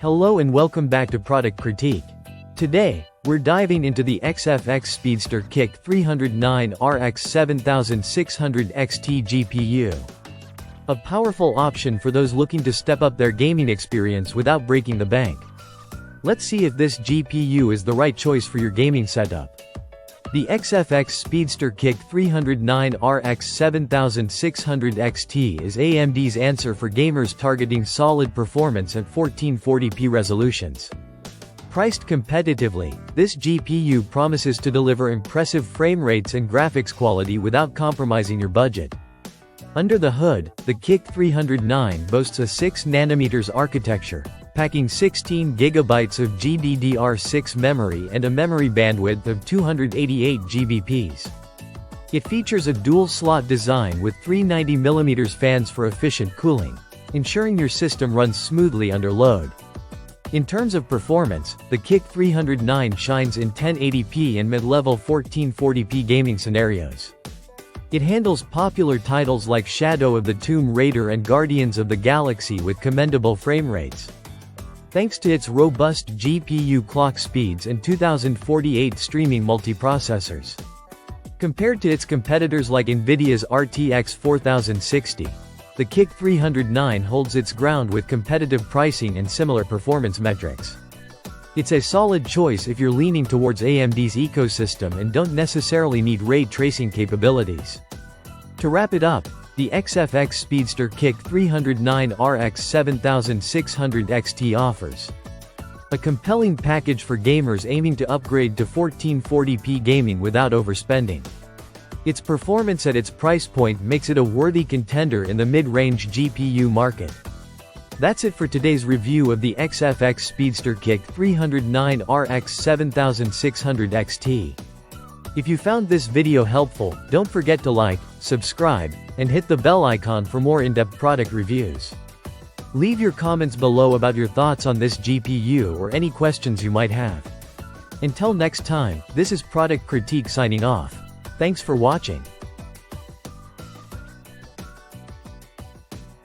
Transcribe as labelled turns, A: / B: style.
A: Hello and welcome back to Product Critique. Today, we're diving into the Xfx Speedster QICK309 Rx 7600 XT GPU. A powerful option for those looking to step up their gaming experience without breaking the bank. Let's see if this GPU is the right choice for your gaming setup. The Xfx Speedster QICK309 Rx 7600 XT is AMD's answer for gamers targeting solid performance at 1440p resolutions. Priced competitively, this GPU promises to deliver impressive frame rates and graphics quality without compromising your budget. Under the hood, the QICK309 boasts a 6nm architecture, packing 16 GB of GDDR6 memory and a memory bandwidth of 288 GBps. It features a dual-slot design with 390mm fans for efficient cooling, ensuring your system runs smoothly under load. In terms of performance, the QICK309 shines in 1080p and mid-level 1440p gaming scenarios. It handles popular titles like Shadow of the Tomb Raider and Guardians of the Galaxy with commendable frame rates. Thanks to its robust GPU clock speeds and 2048 streaming multiprocessors. Compared to its competitors like NVIDIA's RTX 4060, the QICK309 holds its ground with competitive pricing and similar performance metrics. It's a solid choice if you're leaning towards AMD's ecosystem and don't necessarily need ray tracing capabilities. To wrap it up, the Xfx Speedster QICK309 Rx 7600 XT offers a compelling package for gamers aiming to upgrade to 1440p gaming without overspending. Its performance at its price point makes it a worthy contender in the mid-range GPU market. That's it for today's review of the Xfx Speedster QICK309 Rx 7600 XT. If you found this video helpful, don't forget to like, subscribe, and hit the bell icon for more in-depth product reviews. Leave your comments below about your thoughts on this GPU or any questions you might have. Until next time, this is Product Critique signing off. Thanks for watching.